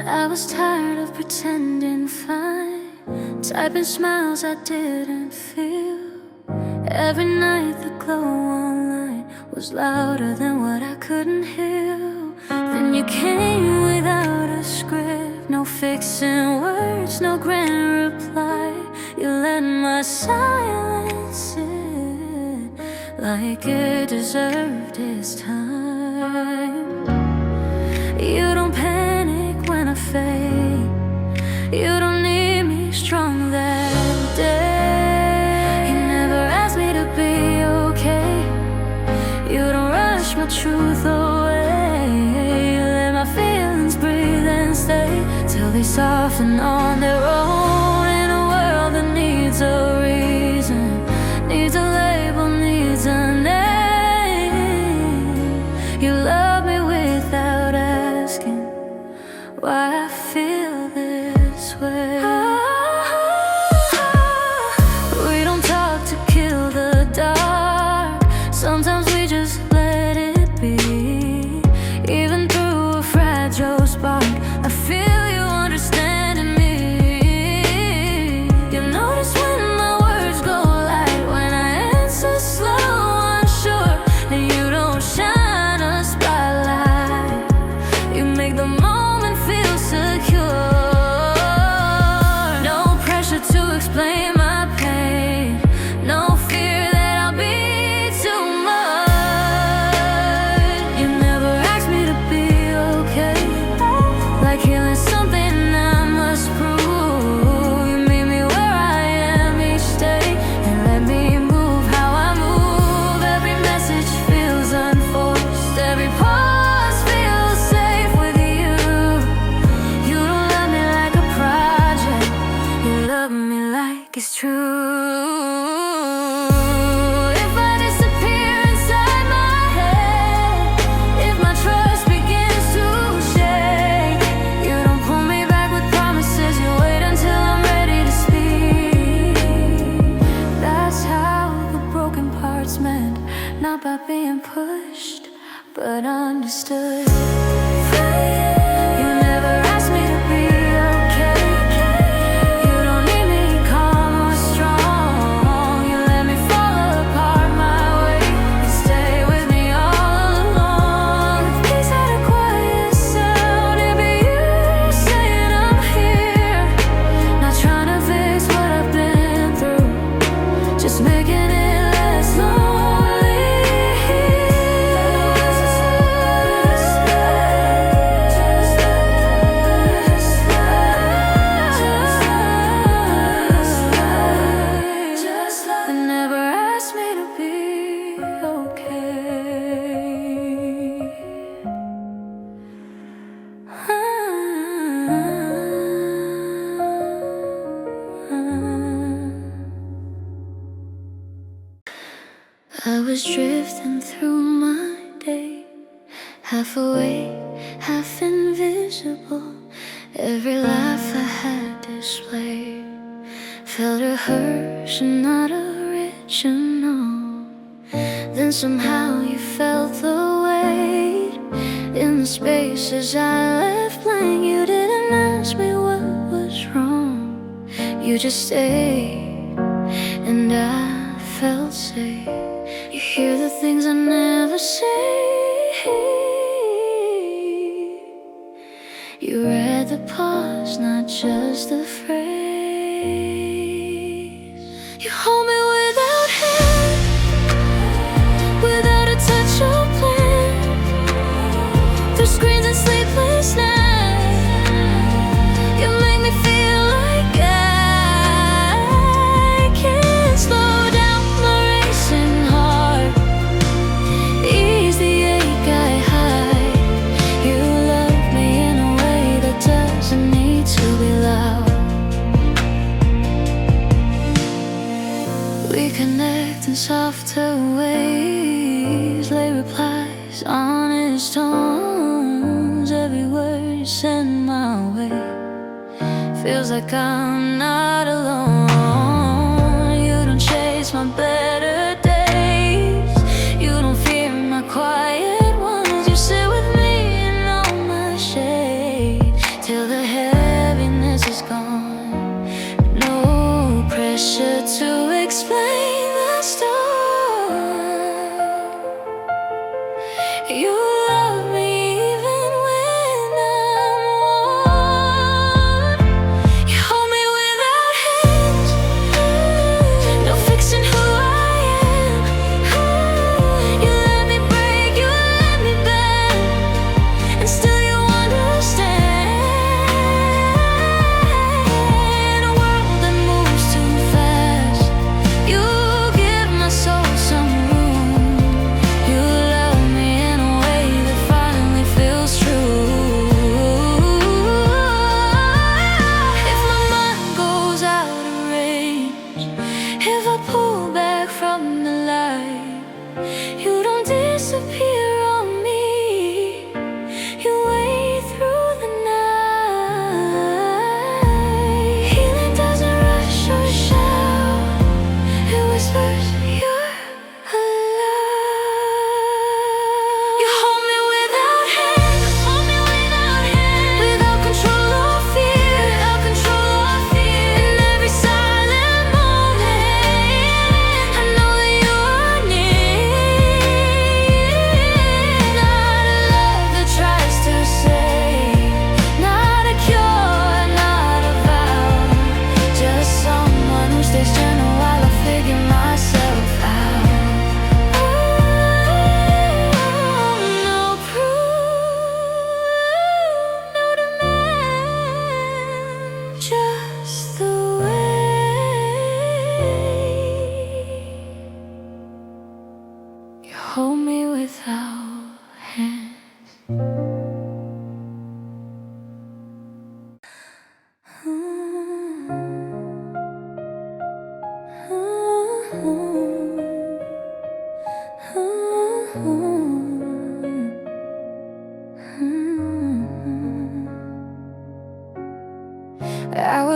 I was tired of pretending fine, typing smiles I didn't feel. Every night the glow online was louder than what I couldn't hear. Then you came without a script, no fixing words, no grand reply. You let my silence sit like it deserved its time. You don't panic when I fade, you don't need me strong that day. You never asked me to be okay, you don't rush my truth away. You let my feelings breathe and stay till they soften on their own. In a world that needs a reason, needs a label, needs a name. You love me without asking why I feel this way. We don't talk to kill the dark, sometimes we just let it be. Even through a fragile spark, I feel you understanding me. You notice when my words go light, when I answer slow, unsure, and you don't shine a spotlight. You make the moment feel secure. No pressure to explain my pain, no fear that I'll be too much. You never asked me to be okay, like healing something I must prove. You meet me where I am each day and let me move how I move. Every message feels unforced, every pause feels safe with you. You don't love me like a project, you love me like it's true. If I disappear inside my head, if my trust begins to shake, you don't pull me back with promises, you wait until I'm ready to speak. That's how the broken parts mend, not by being pushed, but understood. You never asked me to be okay, you don't need me calm or strong. You let me fall apart my way, you stay with me all along. If peace had a quiet sound, it'd be you saying I'm here, not trying to fix what I've been through, just making it less lonely. They never asked me to be okay. I was drifting through my day, half awake, half invisible. Every laugh I had displayed felt rehearsed and not original. Then somehow you felt the weight in the spaces I left blank. You didn't ask me what was wrong, you just stayed, and I felt safe. You hear the things I never say, you read the pause, not just the phrase. You hold me without hand, without a touch or plan, through screens and sleepless nights. You make me feel like I can't slow down my racing heart, ease the ache I hide. You love me in a way that doesn't need to be loud. We connect in softer ways, lay replies, honest tones. Every word you send my way feels like I'm not alone. You don't chase my better days, you don't fear my quiet ones. You sit with me in all my shade till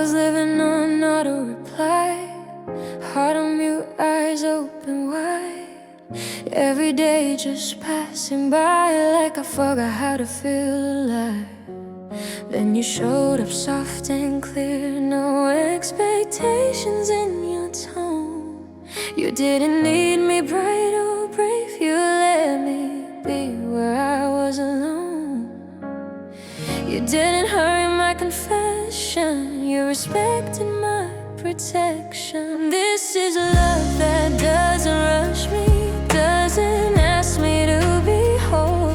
was living on auto reply, heart on mute, eyes open wide. Every day just passing by, like I forgot how to feel alive. Then you showed up soft and clear, no expectations in your tone. You didn't need me bright or brave, you let me be where I was alone. You didn't hurry my confession, you respected my protection. This is love that doesn't rush me, doesn't ask me to be whole.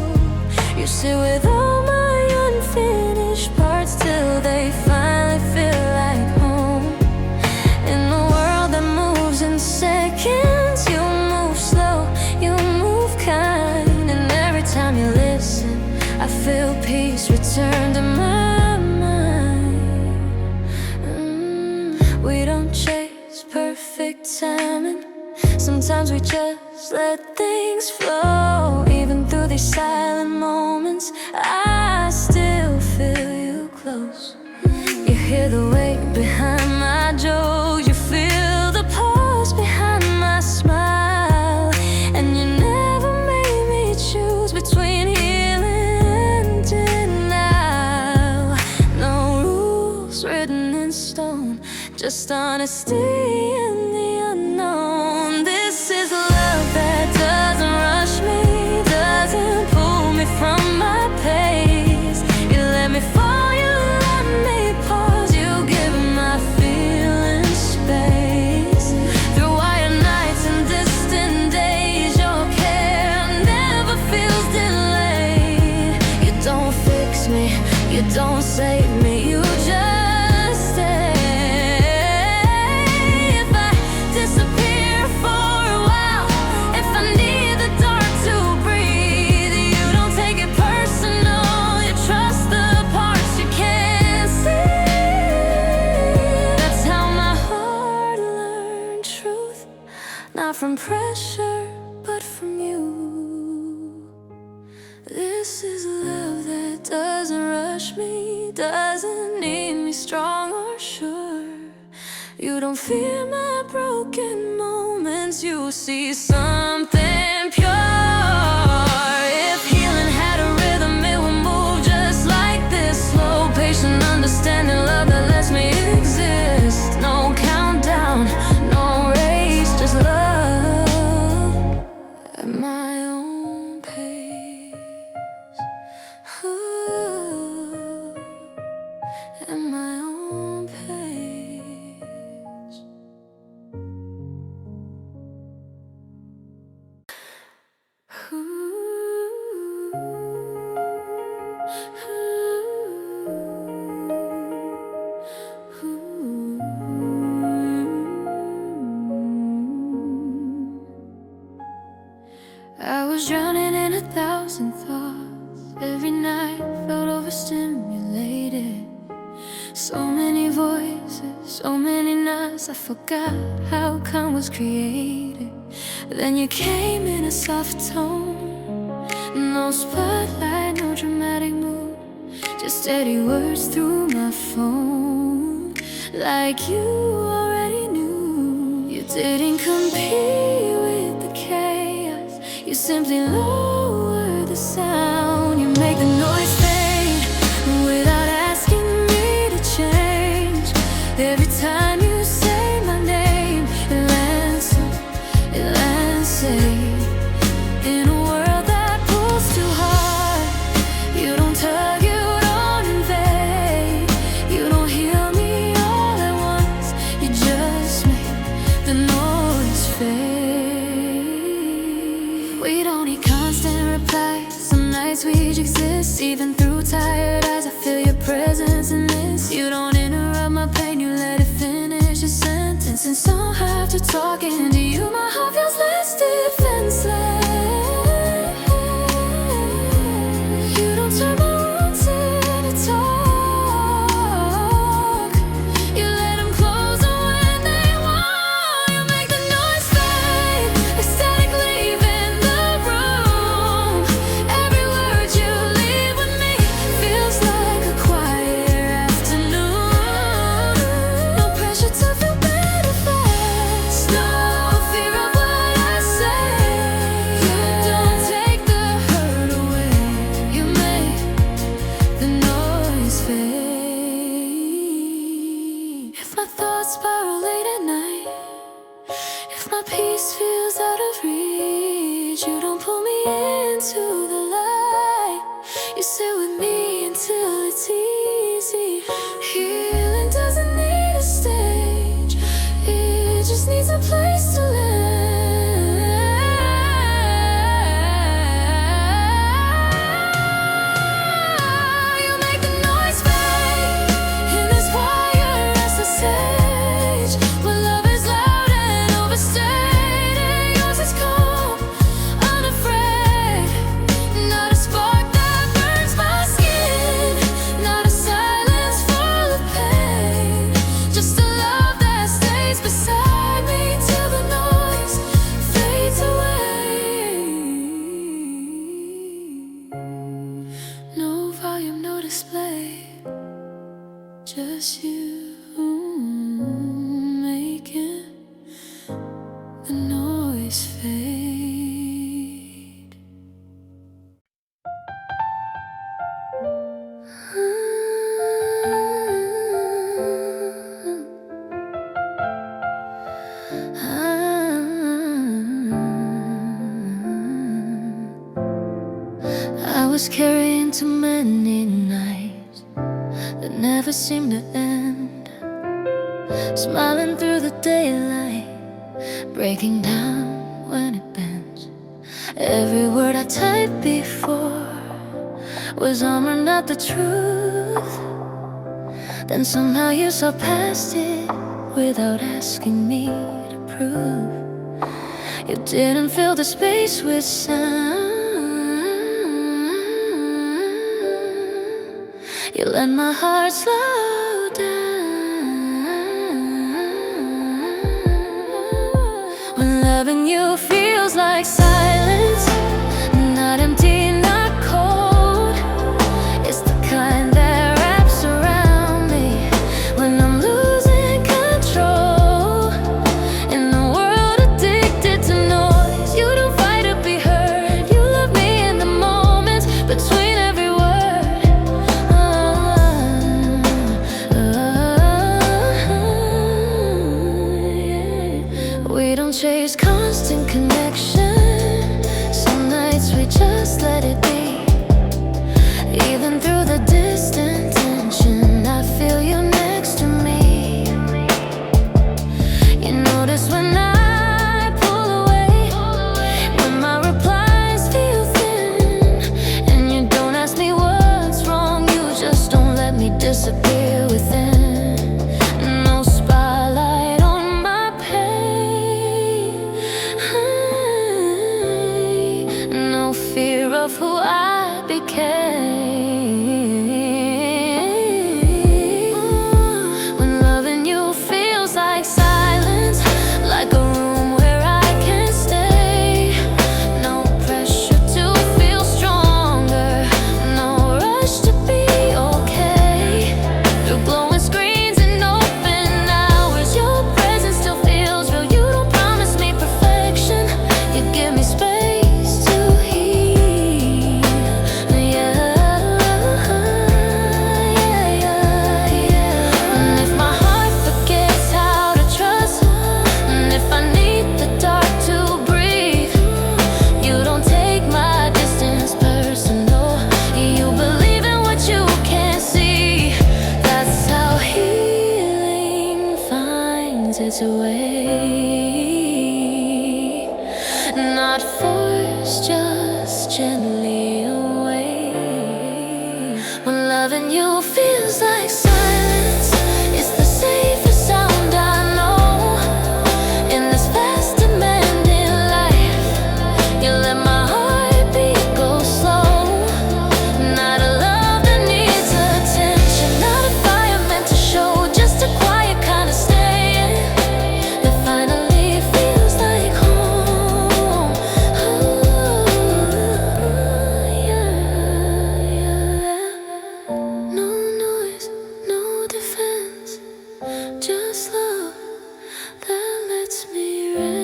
You sit with all my unfinished parts till they finally feel like home. In a world that moves in seconds, you move slow, you move kind. And every time you listen, I feel peace return to my mind. We don't chase perfect timing, sometimes we just let things flow. Even through these silent moments, I still feel you close. You hear the weight behind my jokes, you feel the pulse behind my smile. And you never made me choose between healing and denial. No rules written in stone, just honesty in the unknown. This is love that doesn't rush me, doesn't pull me from my pace. You let me fall, you let me pause, you give my feelings space. Through wide nights and distant days, your care never feels delayed. You don't fix me, you don't save me, you just stay. Not from pressure, but from you. This is love that doesn't rush me, doesn't need me strong or sure. You don't fear my broken moments, you see something pure. If healing had a rhythm, it would move just like this. Slow, patient, understanding love that lets me exist. No countdown, no race, just love. At my own pace, ooh, at my own pace. I was drowning in 1,000 thoughts. Every night felt overstimulated. So many voices, so many nights I forgot how calm was created. Then you came in a soft tone, no spotlight, no dramatic mood, just steady words through my phone. Like you already knew, you didn't compete with the chaos, you simply lower the sound. You make the noise fade without asking me to change. Every time you say my name, it lands safe. In a world that pulls too hard, you don't tug, you don't invade, you don't heal me all at once, you just make the noise fade. We don't need constant replies, some nights we each exist. Even through tired eyes, I feel your presence in this. You don't interrupt my pain, you let it finish a sentence. And somehow after talking to you, my heart feels less defenseless. You don't turn my words into talk, you let them close when they want. You make the noise fade, ecstatic leaving the room. Every word you leave with me feels like a quiet afternoon. Just you making the noise fade. I was carrying too many nights that never seemed to end, smiling through the daylight, breaking down when it bends. Every word I typed before was armor, not the truth. Then somehow you saw past it without asking me to prove. You didn't fill the space with sound. You let my heart slow down. When loving you feels like silence, not empty, not cold. It's the kind that wraps around me when I'm losing control. In a world addicted to noise, you don't fight to be heard. You love me in the moments between every word. We don't chase constant connection. Some nights we just let it be. Even through the distant tension, I feel you next to me. You notice when I pull away, when my replies feel thin, and you don't ask me what's wrong, you just don't let me disappear within. No spotlight on my pain, no fear of who I became. When loving you feels like silence, like a room where I can stay. No pressure to feel stronger, no rush to be okay. Through glowing screens and open hours, your presence still feels real. You don't promise me perfection, you give me space to heal. And if my heart forgets how to trust, and if I need the dark to breathe, you don't take my distance personal. You believe in what you can't see. That's how healing finds its way. Not forced, just gently away. When loving you feels like silence, it's the safest sound I know. In this fast, demanding life, you let my heartbeat go slow. Not a love that needs attention, not a fire meant to show, just a quiet kind of staying that finally feels like home. No noise, no defense, just love that lets me rest.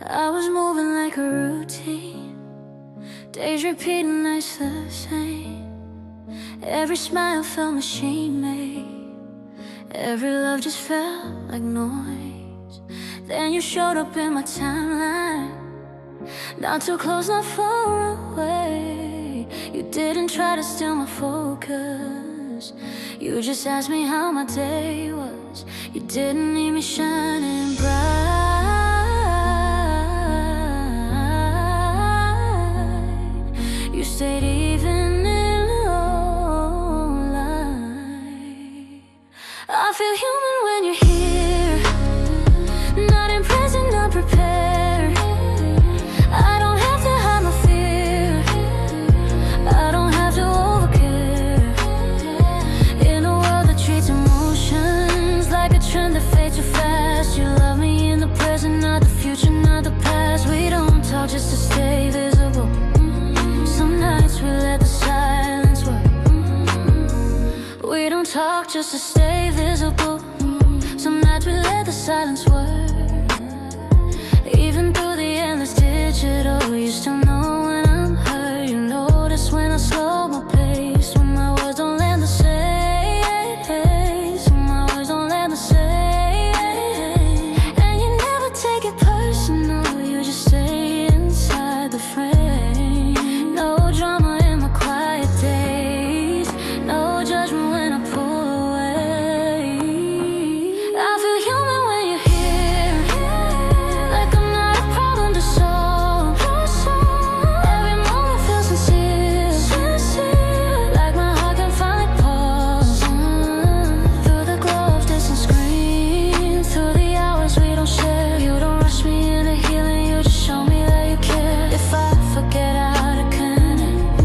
I was moving like a routine, days repeating nights the same. Every smile felt machine-made, every love just felt like noise. Then you showed up in my timeline, not too close, not far away. You didn't try to steal my focus, you just asked me how my day was. You didn't need me shining bright, you stayed even in low light. I feel human when you're here, not impressed and not prepared. I don't have to hide my fear, just to stay visible. Some nights we let the silence work. Even through the endless digital, you still know when I'm hurt. You notice when I slow my pace, when my words don't land the same, when my words don't land the same. And you never take it personal, you just stay inside the frame. No drama in my quiet days, no judgment when I pull away. I feel human when you're here, like I'm not a problem to solve. Every moment feels sincere, like my heart can finally pause. Through the glow of distant screens, through the hours we don't share. You don't rush me into healing, you just show me that you care. If I forget how to connect,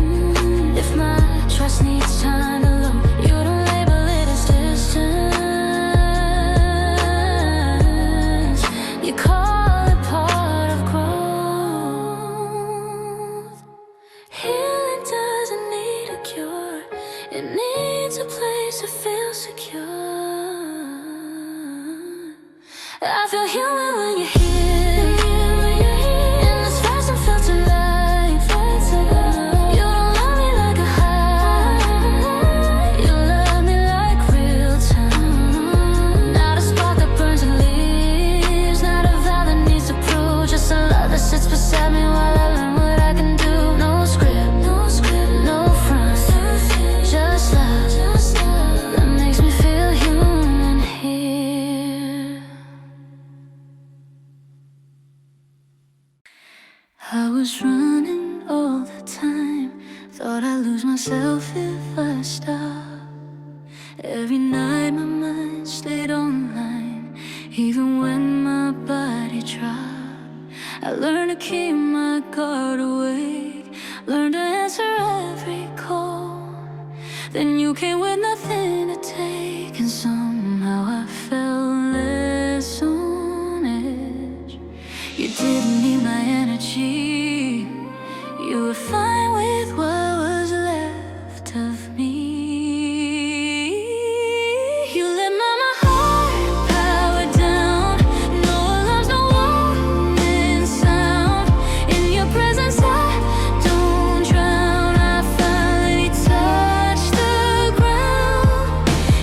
if my trust needs time to look, you don't label it as distance. You call it part of growth. Healing doesn't need a cure, it needs a place to feel secure. I feel human when you're here, in this fast and filtered life. You don't love me like a high, you love me like real time. Not a spark that burns and leaves, not a vow that needs to prove, just a love that sits beside me while I learn what I can do. No script, no front, just love that makes me feel human here. I was running all the time, thought I'd lose myself if I stopped. Every night my mind stayed online, even when my body dropped. I learned to keep my guard awake, learned to answer every call. Then you came with nothing to take, and somehow I felt less on edge. You didn't need my energy, you were fine with what was left of me. You let my heart power down, no alarms, no warning sound. In your presence I don't drown, I finally touch the ground.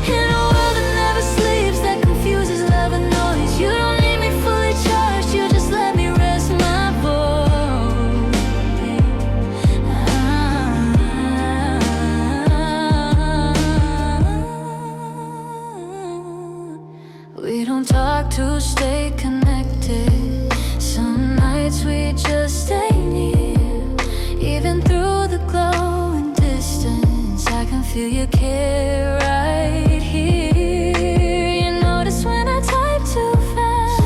In a world that never sleeps, that confuses love and noise, you don't need me fully charged, you just let me rest my voice. We don't talk to stay connected, some nights we just stay near. Even through the glowing distance, I can feel your care right here. You notice when I type too fast,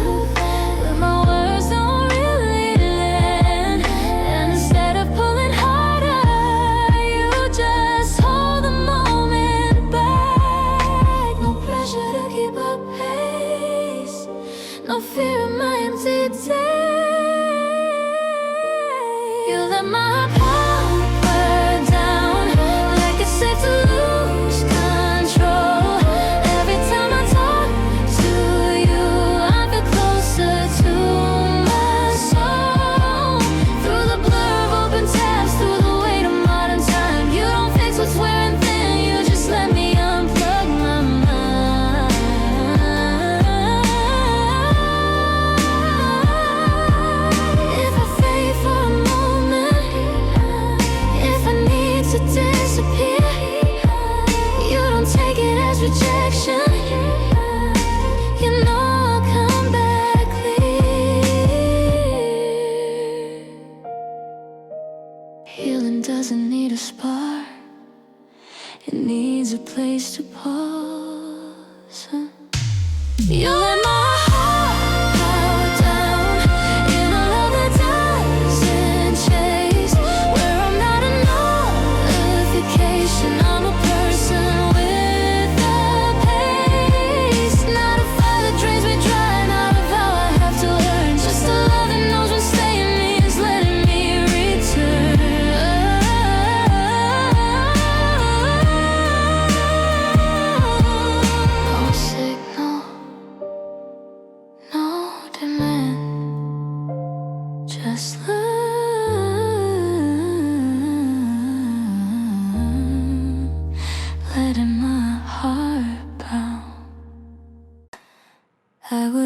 when my words don't really land, and instead of pulling harder, you just hold the moment back. No pressure to keep up pace, no fear of my empty day. You let my power down, like it's safe to lose control. Every time I talk to you, I feel closer to my soul. Through the blur of open tabs, through the weight of modern time, you don't fix what's wearing thin, you just let me unplug my mind. If I fade for a moment, if I need to disappear, you don't take it as rejection. You know I'll come back clear. Healing doesn't need a spark, it needs a place to pause. You let my heart power down, in a love that doesn't chase, where I'm not a notification, I'm a person with a pace. Not a fire that drains me dry, not a vow I have to learn, just a love that knows when staying means letting me return.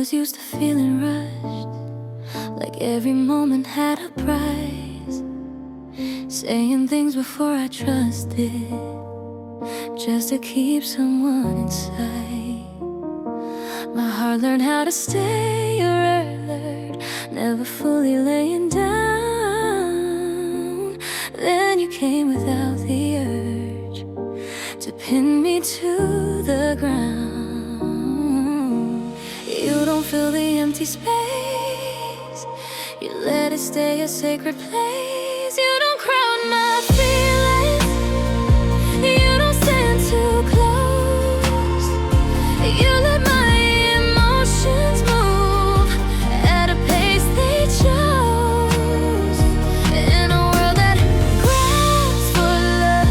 was used to feeling rushed, like every moment had a price. Saying things before I trusted, just to keep someone inside. My heart learned how to stay alert, never fully laying down. Then you came without the urge to pin me to the ground. You don't fill the empty space, you let it stay a sacred place. You don't crowd my feelings, you don't stand too close. You let my emotions move at a pace they chose. In a world that grabs for love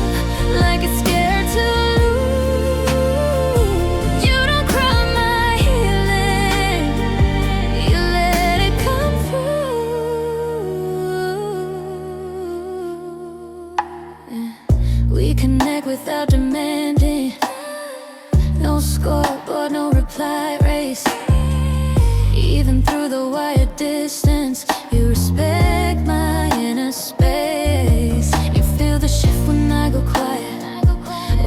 like it's scared to lose. You don't crowd my healing, you let it come through. We connect without demanding, no scoreboard, no reply race. Even through the wide distance, you respect my inner space. You feel the shift when I go quiet,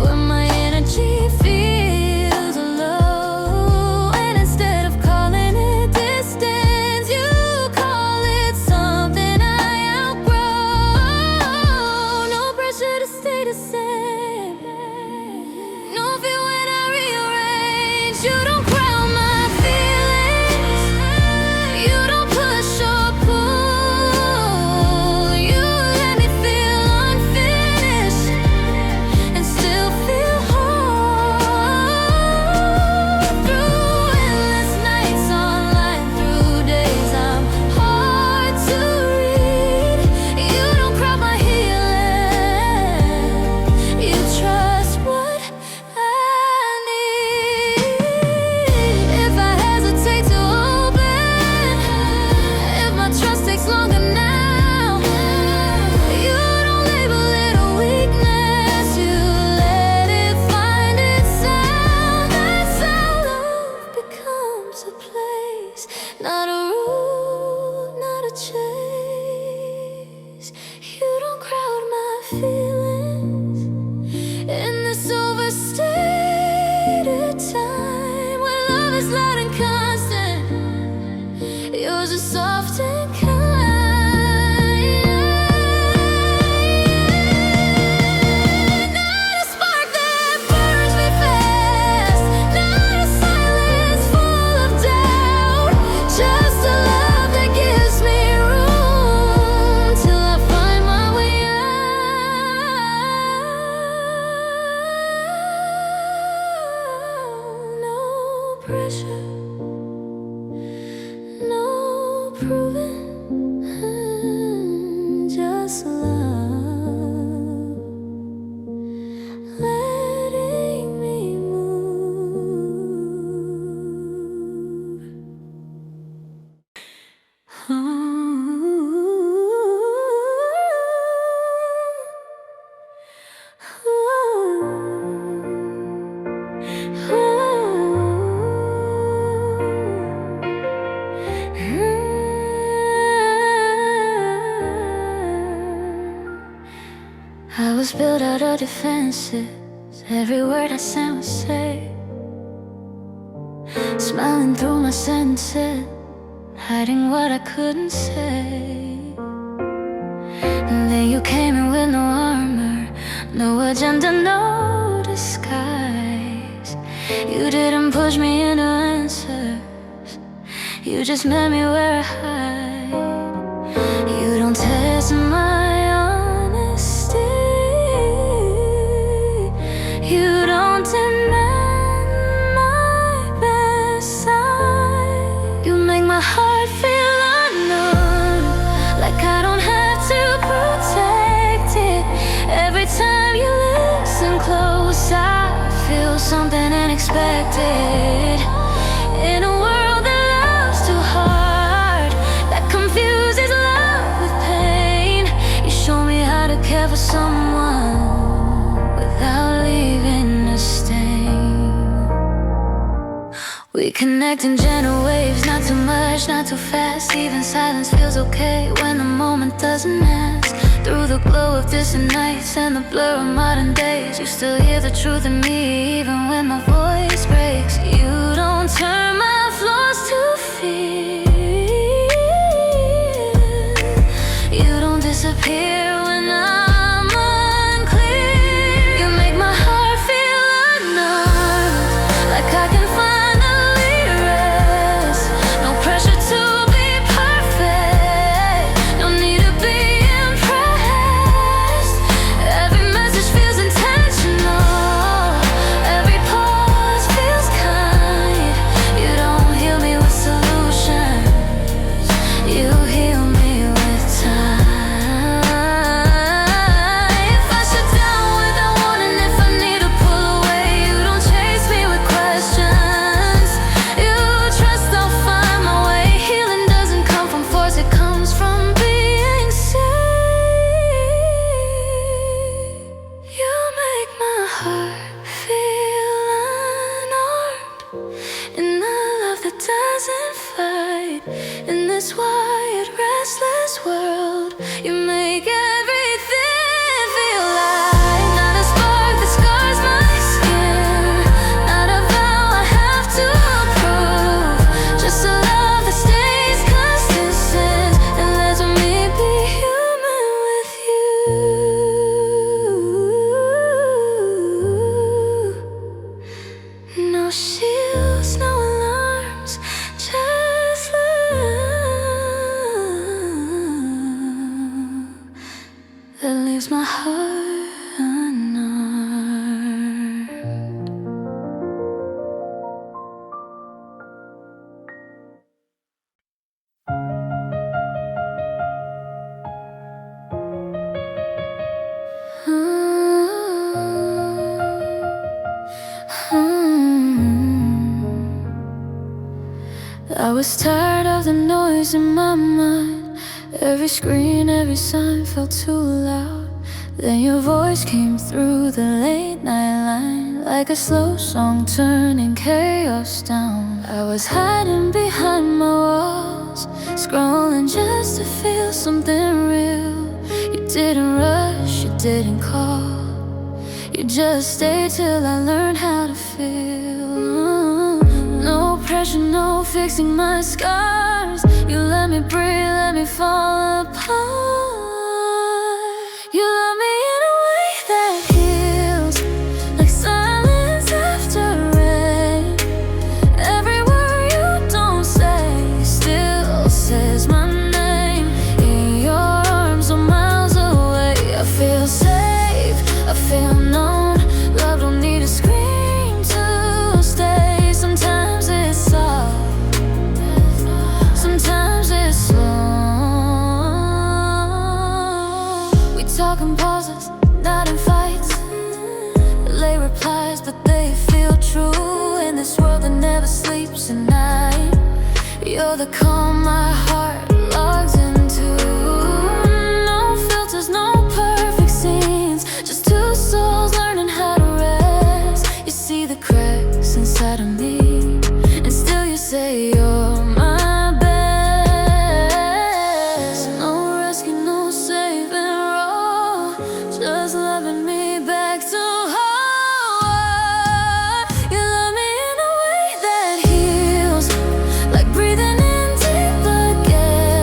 when my energy feels low. And instead of calling it distance, you call it something I outgrow. No pressure to stay the same, no fear when I rearrange. You don't crowd my feelings, you don't push or pull. You let me feel unfinished and still feel whole. Through endless nights online, through days I'm hard to read. You don't crowd my healing, you trust what I need. If I hesitate to open, if my trust takes longer now, you don't label it a weakness, you let it find its sound. That's how love becomes a place, not a rule, not a chase. You don't crowd my feelings in this overstated time, where love is loud and constant, yours is soft and kind. Not a spark that burns me fast, not a silence full of doubt, just a love that gives me room till I find my way out. No pressure, no proving, just love letting me move. I was built out of defenses, every word I said was safe. Smiling through my sentences, hiding what I couldn't say. And then you came in with no armor, no agenda, no disguise. You didn't push me into answers, you just met me where I hide. You don't test my honesty, you don't demand my best side. You make my heart feel unknown, like I don't have to protect it. Every time you listen close, I feel something unexpected. In a world that loves too hard, that confuses love with pain, you show me how to care for someone without leaving a stain. We connect in gentle waves, not too much, not too fast. Even silence feels okay when the moment doesn't ask. Through the glow of distant nights and the blur of modern days, you still hear the truth in me even when my voice breaks. You don't turn my flaws to fear. You don't disappear when I'm unclear. You make my heart feel unarmed, like I can finally rest. No pressure to be perfect, no need to be impressed. Every message feels intentional, every pause feels kind. You don't heal me with solutions, you heal me with time. If I shut down without warning, if I need to pull away, you don't chase me with questions. You trust I'll find my way. Healing doesn't come from force, it comes from being seen. You make my heart feel unarmed, in a love that doesn't fight. In this wide, restless world, you make everything feel light. Not a spark that scars my skin, not a vow I have to prove. Just a love that stays consistent and lets me be human with you. No shields, no alarms, just love that leaves my heart unarmed. I was tired of the noise in my mind. Every screen, every sign felt too loud. Then your voice came through the late night line, like a slow song turning chaos down. I was hiding behind my walls, scrolling just to feel something real. You didn't rush, you didn't call, you just stayed till I learned how to feel. No pressure, no fixing my scars. You let me breathe, let me fall apart. You love me in a way that heals, like silence after rain. Every word you don't say still says my name. In your arms, I'm miles away. I feel safe, I feel known. Love don't need a scream to stay. Sometimes it's soft, sometimes it's slow. We talk in pauses, not in fights. Late replies, but they feel true. In this world that never sleeps at night, you're the calm my heart logs into. No filters, no perfect scenes, just two souls learning how to rest. You see the cracks inside of me, and still you say you're my best. No rescue, no saving raw, just loving me back to heart. You love me in a way that heals, like breathing in deep again.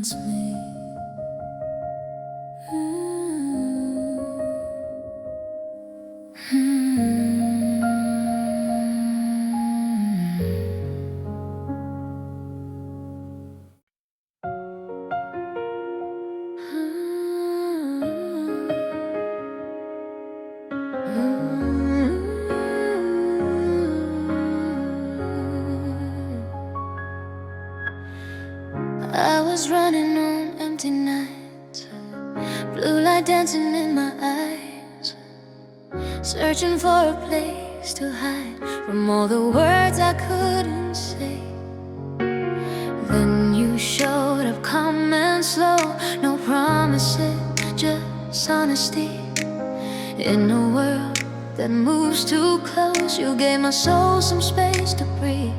finds me. I was running on empty nights, blue light dancing in my eyes, searching for a place to hide from all the words I couldn't say. Then you showed up calm and slow, no promises, just honesty. In a world that moves too close, you gave my soul some space to breathe.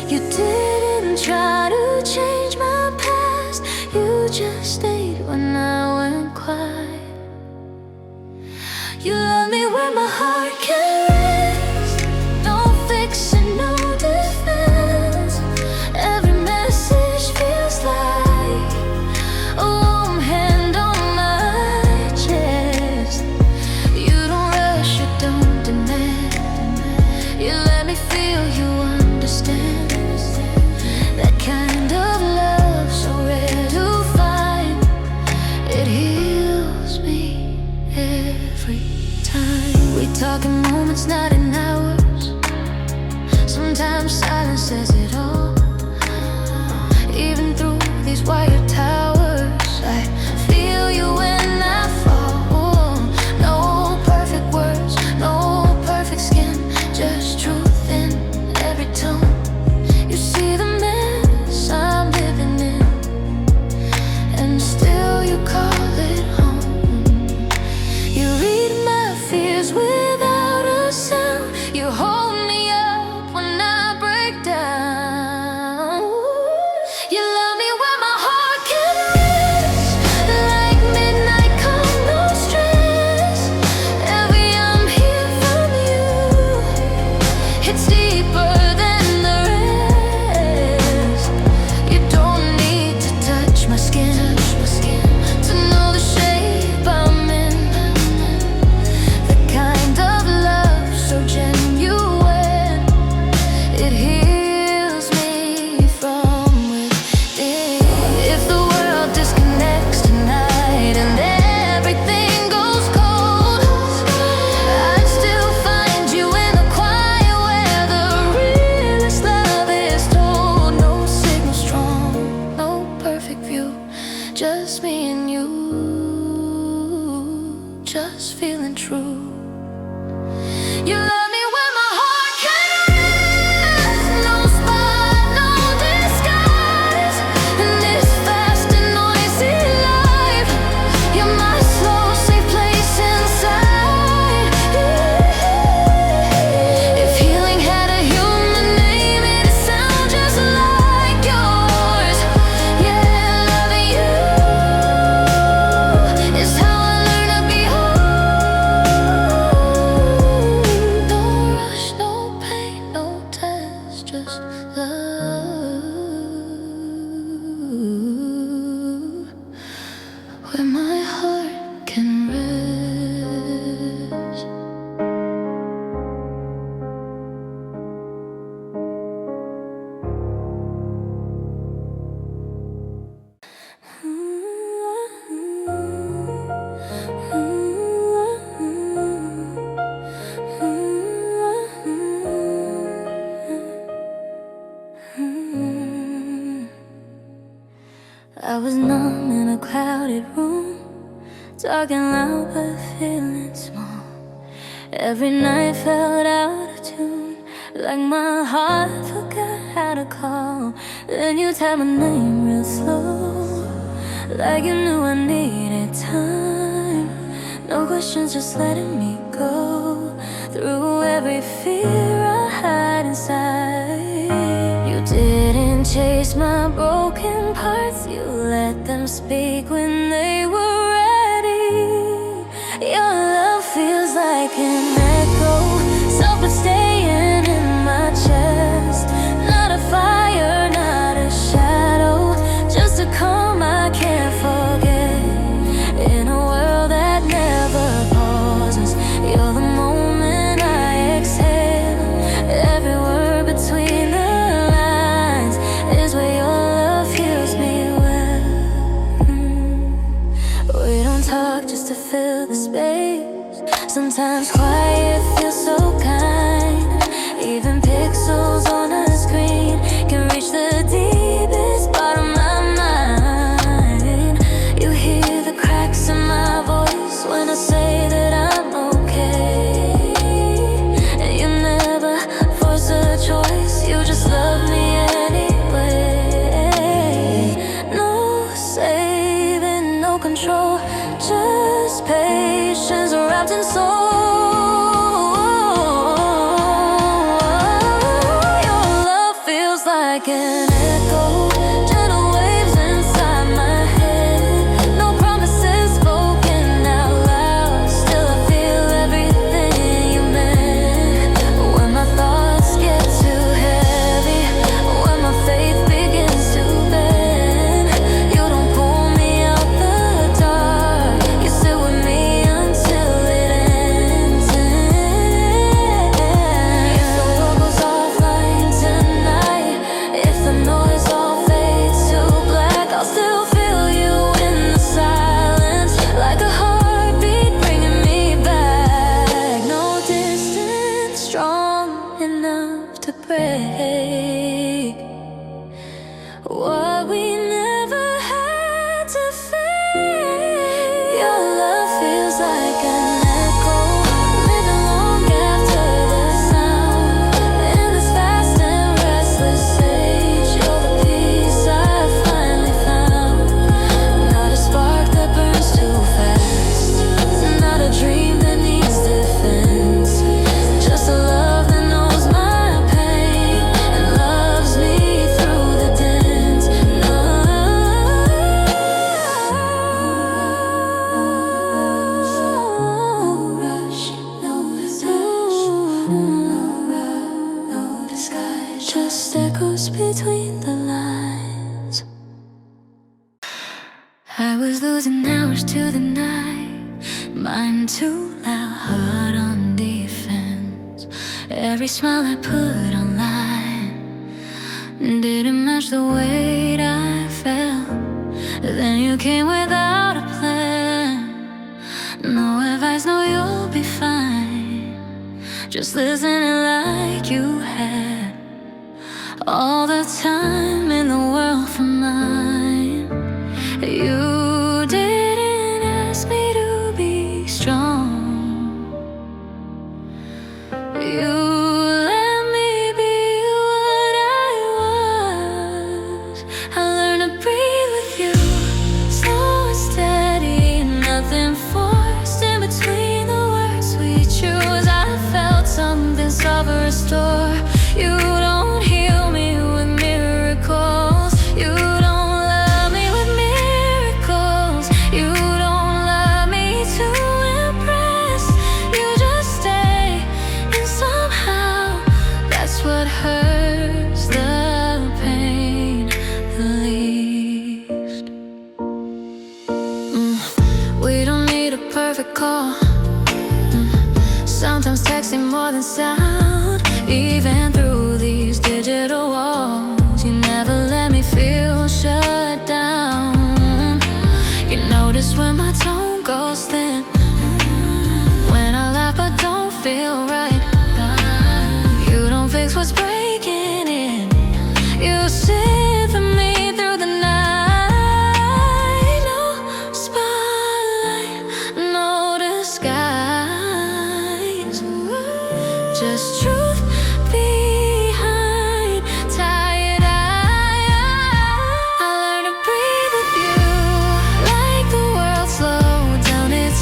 You didn't try to change my past, you just stayed when I went quiet. You love me where my heart can rest, no fixing, no defense. Every message feels like a warm hand on my chest. You don't rush, you don't demand, you let me feel, you understand. That kind of love so rare to find, it heals me every time. We talk in moments, not in hours. Sometimes silence says it all. Even through these wired towers, I feel you when I fall. No perfect words, no perfect skin, just truth in every tone. You see the mess I'm living in, and still you call it home. You read my fears without a sound. You hold me up when I break down. You love me where my heart can rest, like midnight calm, no stress. Every I'm here from you, it's deeper than the rest. You don't need to touch my skin to know the shape I'm in. The kind of love so genuine, it heals me from within. If the world disconnects tonight and everything goes cold, I'd still find you in the quiet where the realest love is told. No signal strong, no perfect view, just me and you, just feeling true. You love me where my heart can rest, no spot, no disguise. In this fast and noisy life, you're my slow, safe place inside. If healing had a human name, it'd sound just like yours. Yeah, loving you is how I learn to be whole. No rush, no pain, no test, just love. Where my heart can rest. I was numb in a crowded room, talking loud but feeling small. Every night felt out of tune, like my heart forgot how to call. Then you tapped my name real slow, like you knew I needed time. No questions, just letting me go through every fear I had inside. You didn't chase my broken parts, you let them speak when they were ready. Your love feels like an echo, softly staying in my chest. Not a fire, not a shadow, just Sometimes quiet feels so kind. Even pixels on a screen can reach the deepest part of my mind. You hear the cracks in my voice when I say that I'm okay. And you never force a choice, you just love me anyway. No saving, no control, just patience wrapped in soul. Like an echo, gentle waves inside my head. No promises spoken out loud. Still I feel everything you meant. When my thoughts get too heavy, when my faith begins to bend, you don't pull me out the dark. You sit with me until it ends. If the world goes offline tonight, if the noise all fades to black, I'll still feel you in the silence, like a heartbeat bringing me back. No distance strong enough to break what we never had to face. Your love feels like an echo, living long after the sound. In this fast and restless age, you're the peace I finally found. Not a spark that burns too fast, not a dream that needs defense. Just a love that knows my pain and loves me through the dance. No rush, no disguise, just echoes between the lines. I was losing hours to the night, mind too loud, heart on defense. Every smile I put online didn't match the weight I felt. Then you came without a plan. No advice, no, you'll be fine. Just listening like you had all the time in the world for mine. You didn't ask me to be strong. You let me be what I was. I learned to breathe with you, slow and steady, nothing forced in between the words we choose. I felt something suffer restore. You don't heal me with miracles. You don't love me with miracles. You don't love me to impress. You just stay, and somehow that's what hurts the pain the least. We don't need a perfect call. Sometimes texting more than sound. Even through these digital walls, you never let me feel shut down. You notice when my tone goes thin, when I laugh but don't feel right. You don't fix what's breaking in. You sit for me through the night. No spotlight, no disguise, just truth behind tired eyes. I learned to breathe with you, like the world slowed down its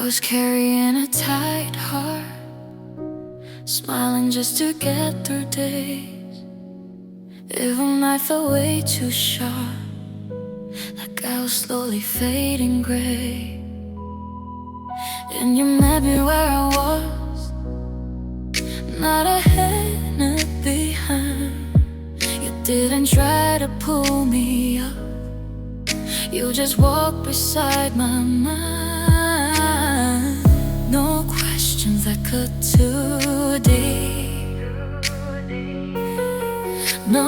was carrying a tight heart, smiling just to get through days. Even I felt way too sharp, like I was slowly fading gray. And you met me where I was, not ahead, not behind. You didn't try to pull me up, you just walked beside my mind. No questions that cut too deep, no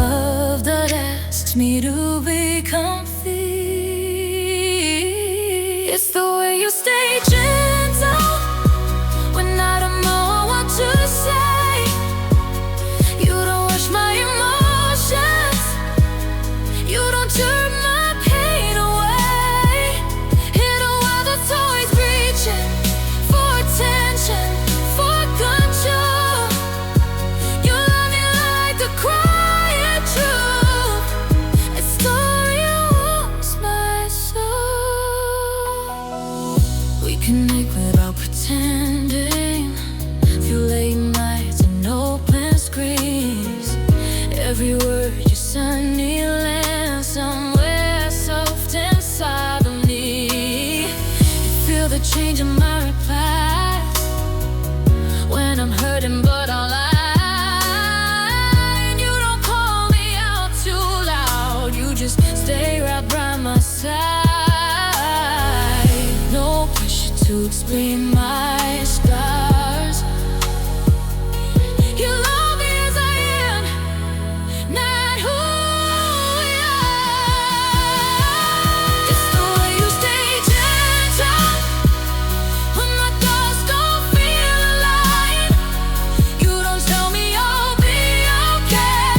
love that asks me to be complete. It's the way you stay gentle when I don't know what to say. You don't rush my emotions, you don't turn my pain away. In a world that's always reaching for attention, for control, you love me like the quiet truth. A story that warms my soul. We connect without pretending, few late nights and open screens. Every word you sunny lands somewhere soft inside of me. You feel the change in my replies when I'm hurting but I'll lie. And you don't call me out too loud, you just stay right by my side. No pressure to explain my scars. You love me as I am, not who we are. It's the way you stay gentle when my thoughts don't feel aligned. You don't tell me I'll be okay,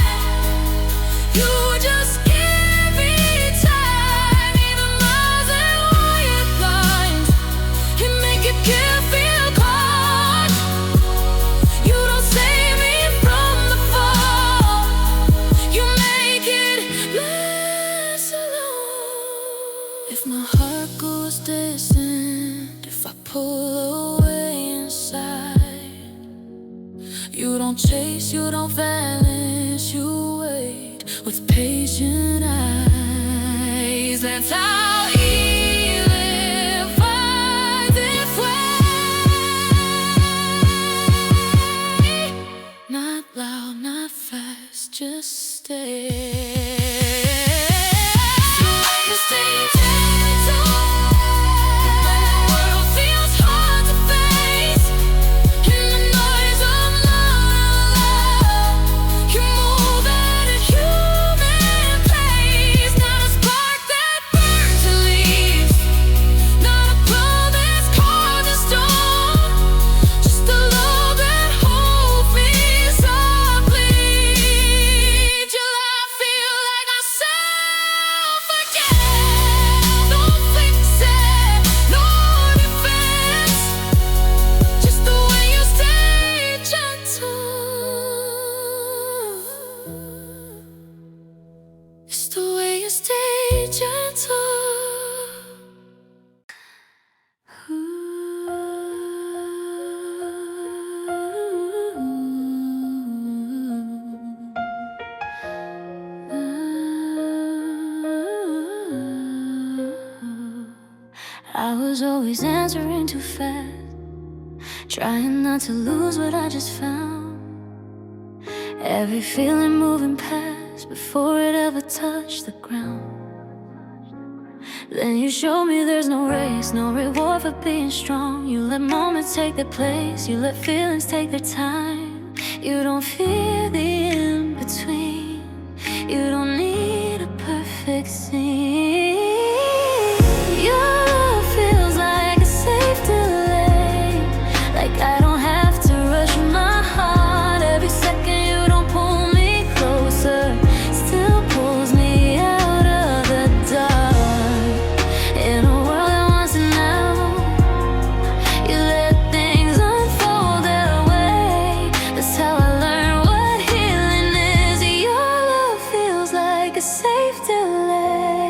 you just give me time. Even miles and wide lines, you make it feel caught. You don't save me from the fall, you make it less alone. If my heart goes distant, if I pull away inside, you don't chase, you don't vanish, you wait with patient eyes. That's how he lives this way. Not loud, not fast, just stay. The way you stay gentle when the world feels hard to face. In the noise of love, you move at a human pace. Not a spark that burns and leaves, not a promise carved in stone, just a love that holds me softly till I feel like I self-forget. No fixing, no defense, just the way you stay gentle. It's the way you stay gentle. I was always answering too fast, trying not to lose what I just found. Every feeling moving past before it ever touched the ground. Then you showed me there's no race, no reward for being strong. You let moments take their place, you let feelings take their time. You don't fear the in-between, you don't need a perfect scene. Your love feels like a safe delay, like I don't have to rush my heart. Every second you don't pull me closer, still pulls me out of the dark. In a world that wants to know, you let things unfold their way. That's how I learned what healing is. Your love feels like a safe delay.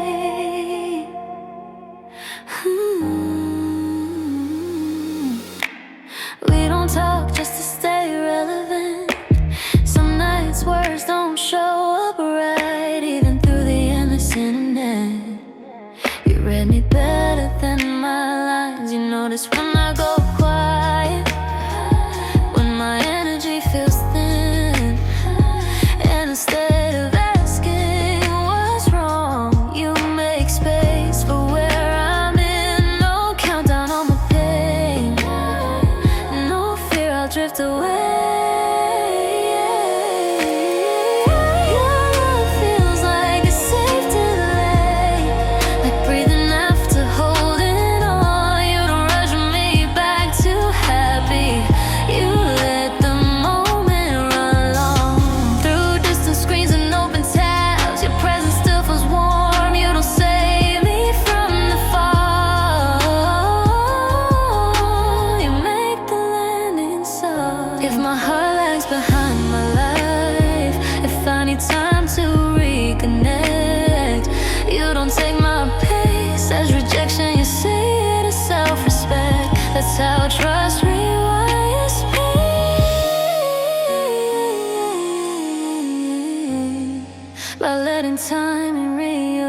get me better than my lines. You notice when I go quiet, when my energy feels thin, and instead of asking what's wrong, you make space for where I'm in. No countdown on my pain, no fear, I'll drift away. If my heart lags behind my life, if I need time to reconnect, you don't take my pace as rejection, you see it as self-respect. That's how trust rewires me, by letting time rearrange.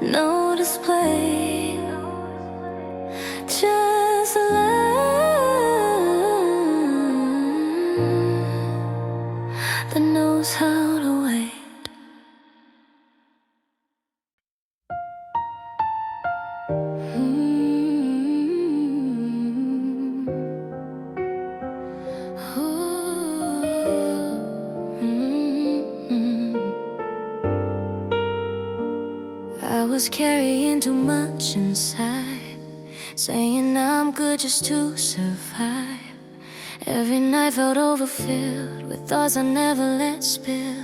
No display, just love that knows how to wait. I was carrying too much inside, saying I'm good just to survive. Every night felt overfilled with thoughts I never let spill.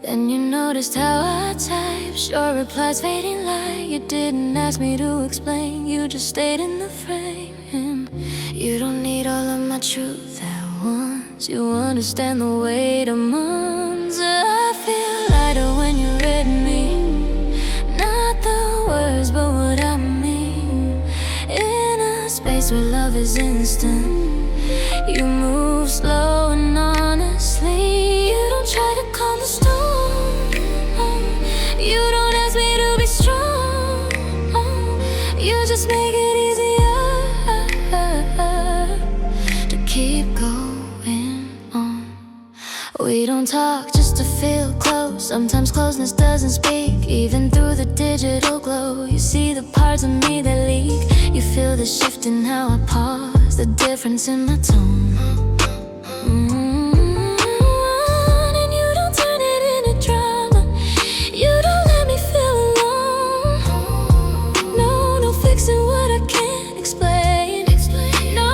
Then you noticed how I typed short replies fading light. You didn't ask me to explain, you just stayed in the frame. You don't need all of my truth at once, you understand the weight of months. I feel lighter when you read me, not the words but what I mean. In a space where love is instant, you move slow and honestly. You don't try to calm the storm, you don't ask me to be strong, you just make it easier to keep going on. We don't talk just to feel close, sometimes closeness doesn't speak. Even through the digital glow, you see the parts of me that leak. You feel the shift in how I pause, the difference in my tone. And you don't turn it into drama, you don't let me feel alone. No, no fixing what I can't explain, no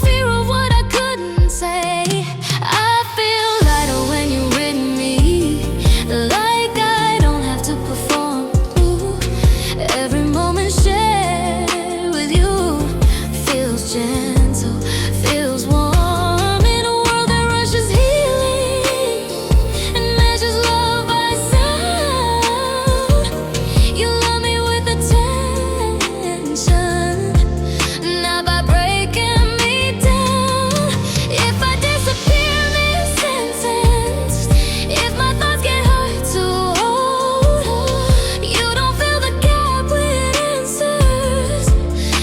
fear of what I couldn't say. I feel lighter when you're with me, like I don't have to perform. Every moment shared with you feels gentle, feels warm. In a world that rushes healing and measures love by sound, you love me with attention, not by breaking me down. If I disappear mid-sentence, if my thoughts get hard to hold, you don't fill the gap with answers,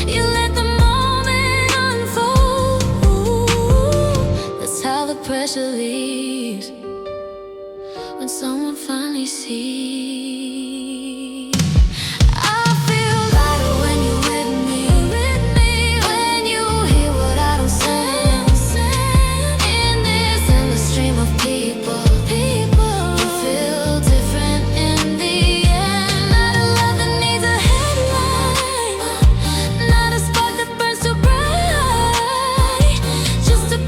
you let the moment unfold. That's how the pressure leaves when someone finally sees. I feel lighter when you're with me, when you hear what I don't say. In this endless stream of people, you feel different in the end. Not a love that needs a headline, not a spark that burns too bright, just a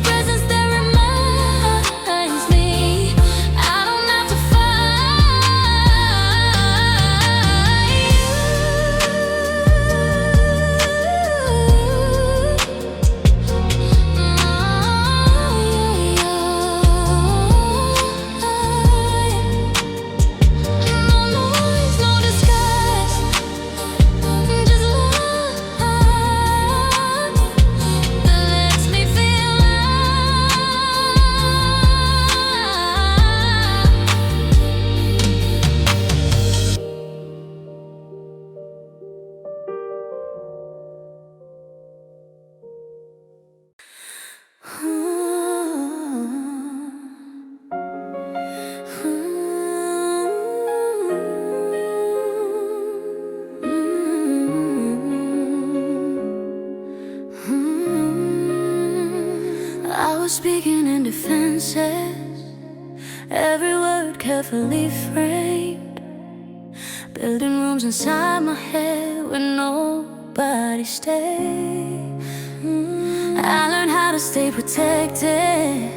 was speaking in defenses, every word carefully framed, building rooms inside my head where nobody stayed. I learned how to stay protected,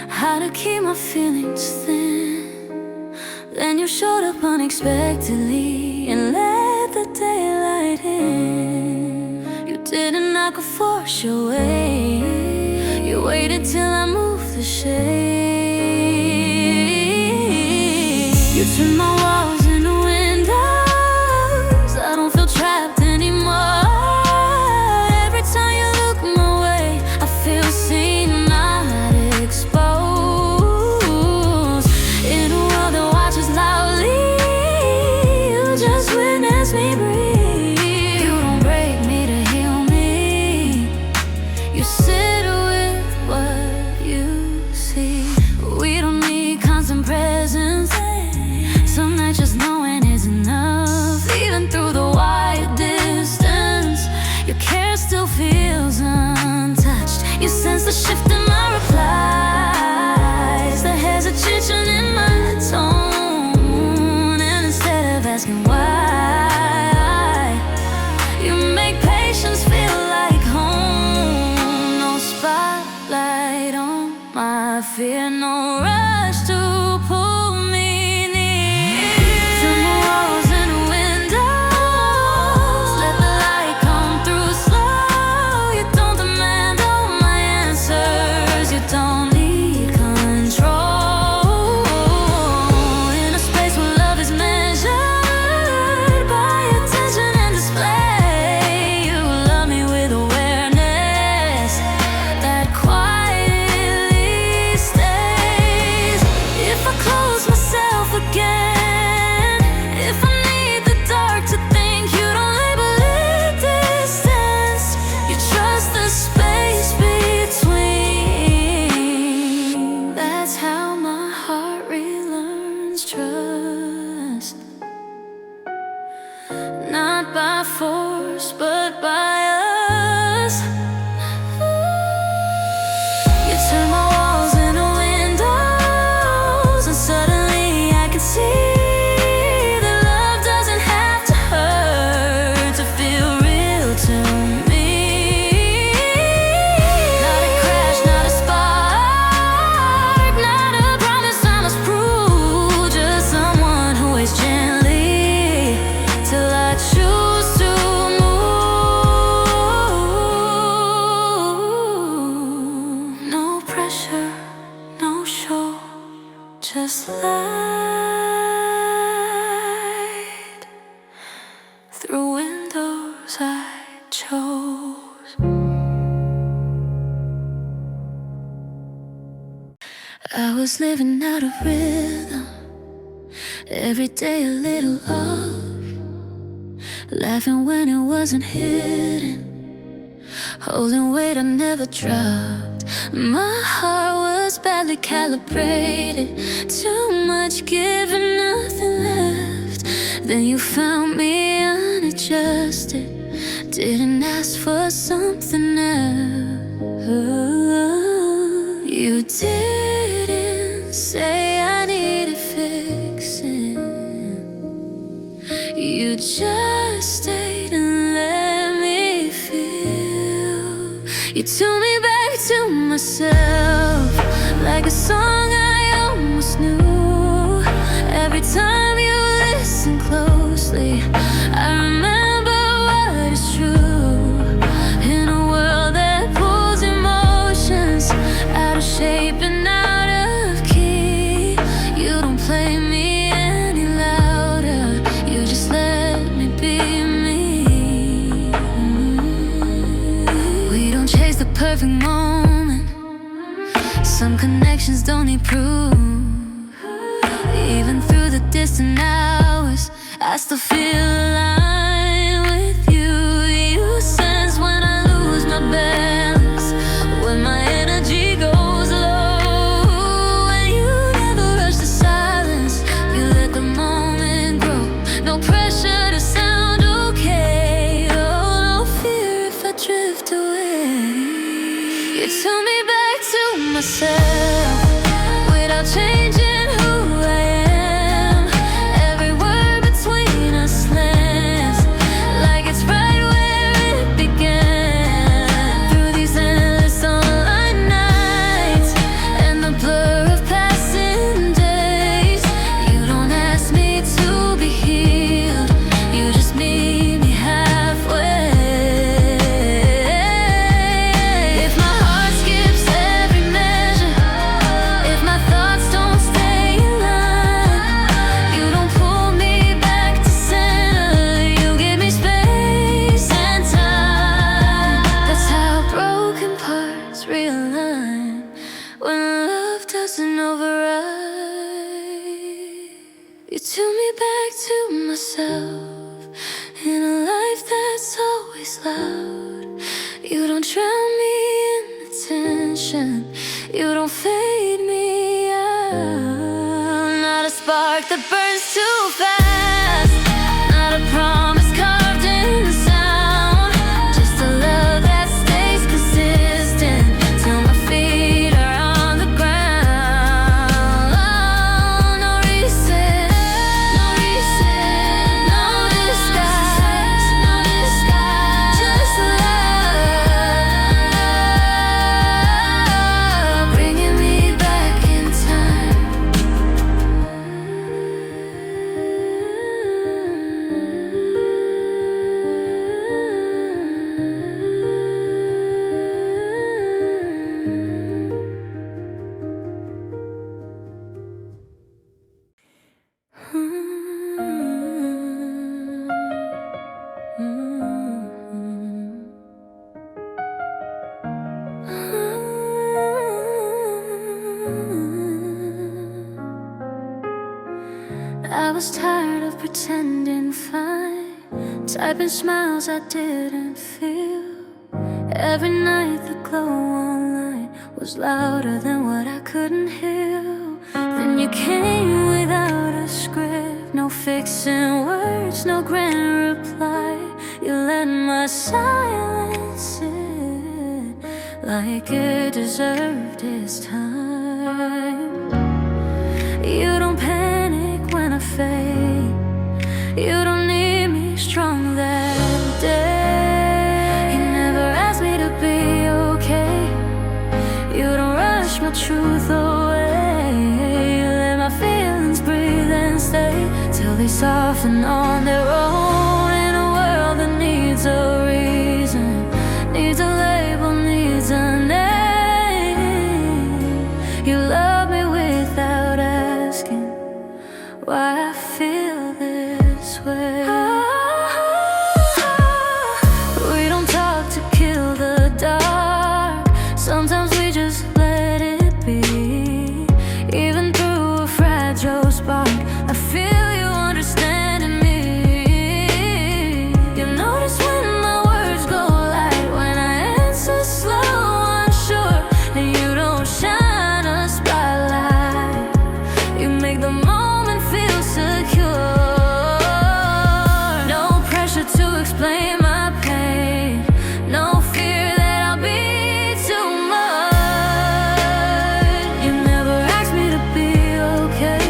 how to keep my feelings thin. Then you showed up unexpectedly and let the daylight in. You didn't knock or force your way, you waited till I moved the shade. You turned my walls into windows, I don't feel trapped anymore. Every time you look my way, I feel seen, not exposed. In a world that watches loudly, you just witness me breathe. You don't break me to heal me, you sit with what you see. We don't need constant presence, some nights just knowing is enough. Even through the wide distance, your care still feels untouched. You sense the shift in my replies, the hesitation in my tone. And instead of asking why, you make patience feel like home. No spotlight on my fear, no rush to pull me near. Turn the walls into windows, let the light come through slow. You don't demand all my answers, you don't need control. In a space where love is measured by attention and display, you love me with awareness that quietly stays. If I close myself again, if I need the dark to think, you don't label it distance, you trust the space between. That's how my heart relearns trust, not by force but by us. You turn my walls into windows, and suddenly I can see that love doesn't have to hurt to feel real to me. Not a crash, not a spark, not a promise I must prove, just someone who waits gently till I choose to move. No pressure, no show, just light through windows I chose. I was living out of rhythm, every day a little off, laughing when it wasn't hidden, holding weight I never dropped. My heart was badly calibrated, too much given, nothing left. Then you found me unadjusted, didn't ask for something else. You didn't say I needed fixing, you just stayed and let me feel. You took me back to myself, like a song I almost knew. Every time you listen closely, I remember what is true. In a world that pulls emotions out of shape and out of key, you don't play me any louder, you just let me be me. We don't chase the perfect moment, some connections don't need proof. Even through the distant hours, I still feel aligned with you. You sense when I lose my balance, when my energy goes low, and you never rush to silence, you let the moment grow. No pressure to sound okay, oh, no fear if I drift away. You took me back to myself without changing who I am. Every word between us lands like it's right where it began. Through these endless online nights and the blur of passing days, you don't ask me to be healed, you just meet me halfway. If my heart skips every measure, if my thoughts don't stay in line, you don't pull me back to center, you give me space and time. That's how broken parts realign when love doesn't override. You tune me back to myself in a life that's always loud. You don't drown me in attention, you don't fade me out. Not a spark that burns too fast, not a promise carved in sound, just a love that stays consistent till my feet are on the ground. Oh, no reset, no reset, no disguise, no disguise, just love, bringing me back in time. I was tired of pretending fine, typing smiles I didn't feel. Every night the glow online was louder than what I couldn't hear. Then you came without a script, no fixing words, no grand reply. You let my silence sit like it deserved its time. You don't panic when I fade, you don't need me strong that day. You never asked me to be okay, you don't rush my truth away. You let my feelings breathe and stay till they soften on their own. In a world that needs a reason, needs a label, needs a name, you love me without asking why I feel this way. We don't talk to kill the dark, sometimes we just let it be. Even through a fragile spark, I feel you understanding me. You notice when my words go light, when I answer slow, unsure, and you don't shine a spotlight. You make the moment feel secure. No pressure to explain my pain, no fear that I'll be too much. You never asked me to be okay,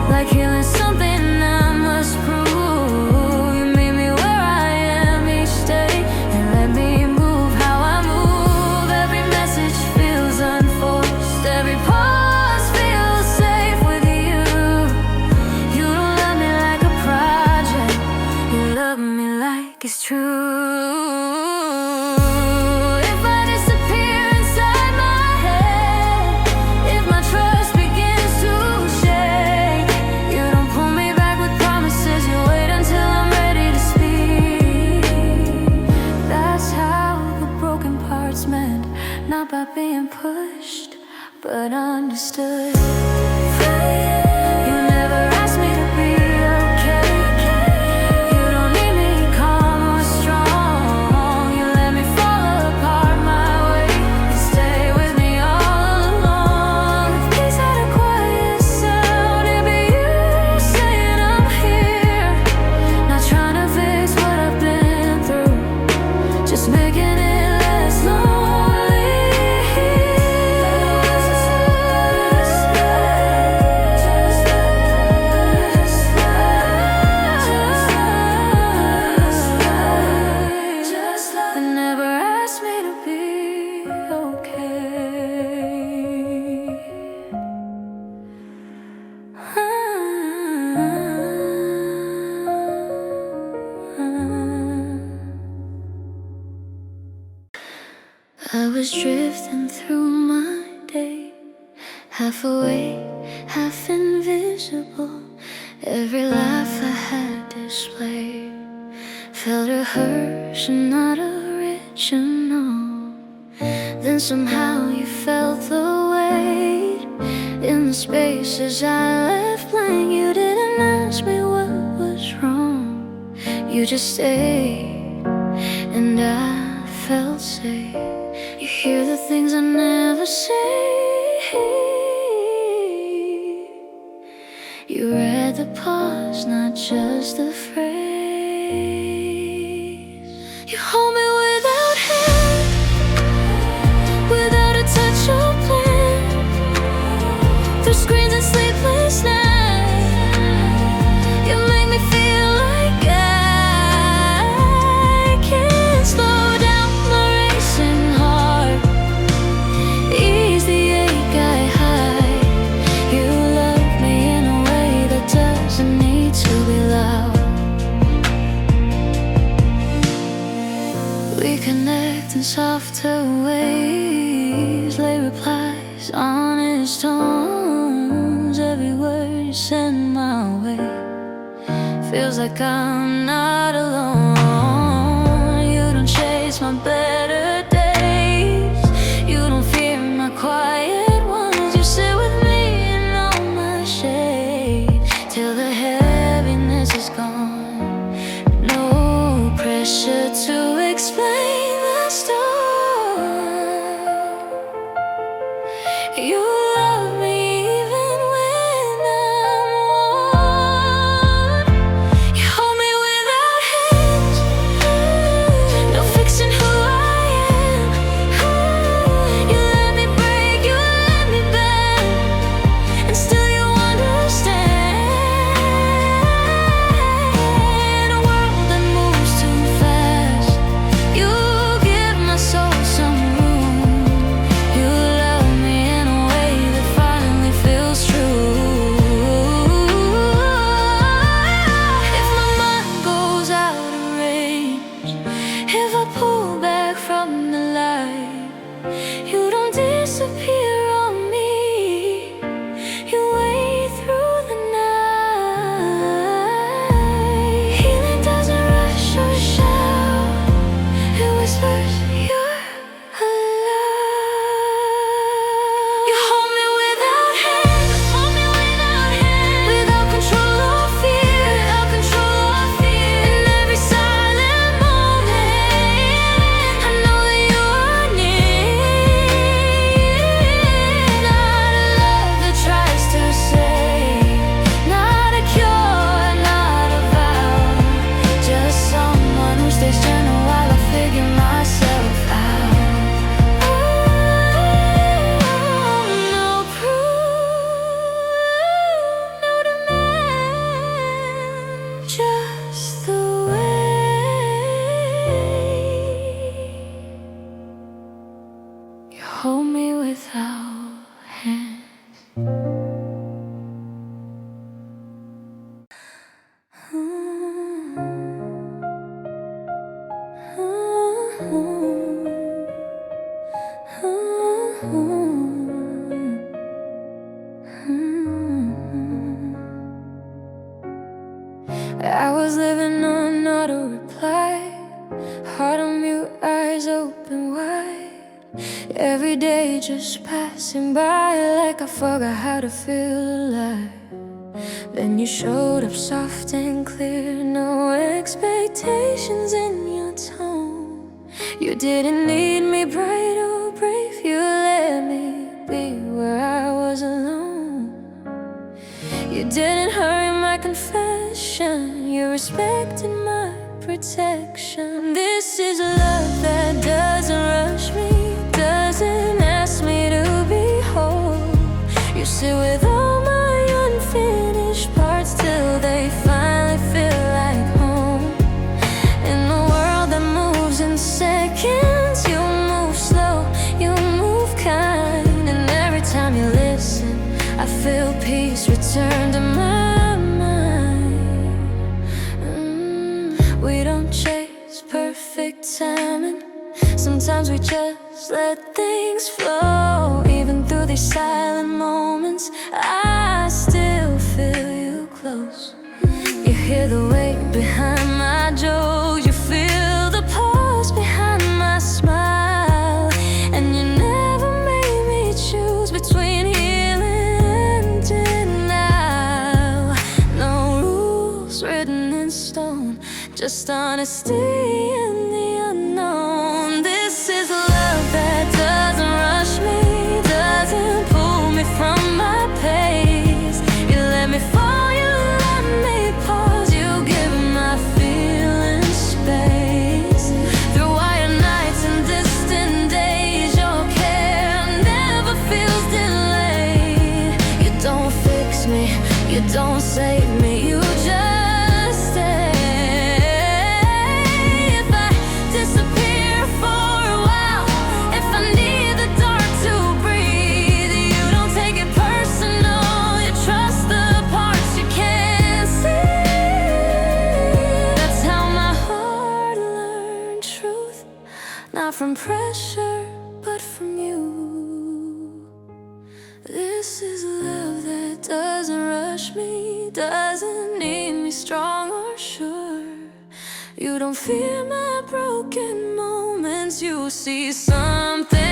like healing something I must prove. You meet me where I am each day and let me move how I move. Every message feels unforced, every pause feels safe with you. You don't love me like a project, you love me like it's true. If I disappear inside my head, if my trust begins to shake, you don't pull me back with promises, you wait until I'm ready to speak. That's how the broken parts mend, not by being pushed, but understood. You never asked me to be okay, you don't need me calm or strong. You let me fall apart my way, you stay with me all along. If peace had a quiet sound, it'd be you saying I'm here, not trying to fix what I've been through, just making it less lonely. was drifting through my day, half awake, half invisible. Every laugh I had displayed felt rehearsed and not original. Then somehow you felt the weight in the spaces I left blank. You didn't ask me what was wrong, you just stayed, and I felt safe. You hear the things I never say. You read the pause, not just the phrase. You hold me without hand, without a touch or plan, through screens and sleepless nights. You make me feel like I can't slow down my racing heart, ease the ache I hide. You love me in a way that doesn't need to be loud. We connect in softer ways, late replies, honest tones. Every word you send my way feels like I'm not alone. You don't chase my better days, you don't fear my quiet ones. You sit with me in all my shade till the heaviness is gone. No pressure to explain the story. You love me even when I'm worn. You hold me without hands, no fixing who I am. You let me break, you let me bend, and still you understand. A world that moves too fast, you give my soul some room. You love me in a way that finally feels true. If my mind goes out of range, if I pull back from the light, you don't disappear on me. You wait through the night. Healing doesn't rush or shout, it whispers you're alive. You hold me without hands, without control or fear, in every silent moment. I know that you are near. Not a love that tries to save, not a cure, not a vow, just someone who stays gentle while I figure myself out. No proof, no demand, just the way you hold me without hands. I was living on auto reply, heart on mute, eyes open wide. Every day just passing by like I forgot how to feel alive. Then you showed up soft and clear, no expectations in your tone. You didn't need me bright or brave, you let me be where I was alone. You didn't hurry my confession, you respected my protection. This is a love that doesn't rush me, doesn't ask me to be whole. You sit with all my unfinished parts till they finally feel like home. In a world that moves in seconds, you move slow, you move kind, and every time you listen, I feel peace return to my mind. We don't chase perfect timing, sometimes we just Just let things flow. Even through these silent moments, I still feel you close. You hear the weight behind my jokes, you feel the pulse behind my smile, and you never made me choose between healing and denial. No rules written in stone, just honesty in the unknown. This is love that doesn't rush me, doesn't pull me from my pace. You let me fall, you let me pause, you give my feelings space. Through wire nights and distant days, your care never feels delayed. You don't fix me, you don't save me, you just stay. If I disappear for a while, if I need the dark to breathe, you don't take it personal, you trust the parts you can't see. That's how my heart learned truth, not from pressure, but from you. This is love that doesn't rush me, doesn't need me strong or sure. You don't fear my broken moments, you see something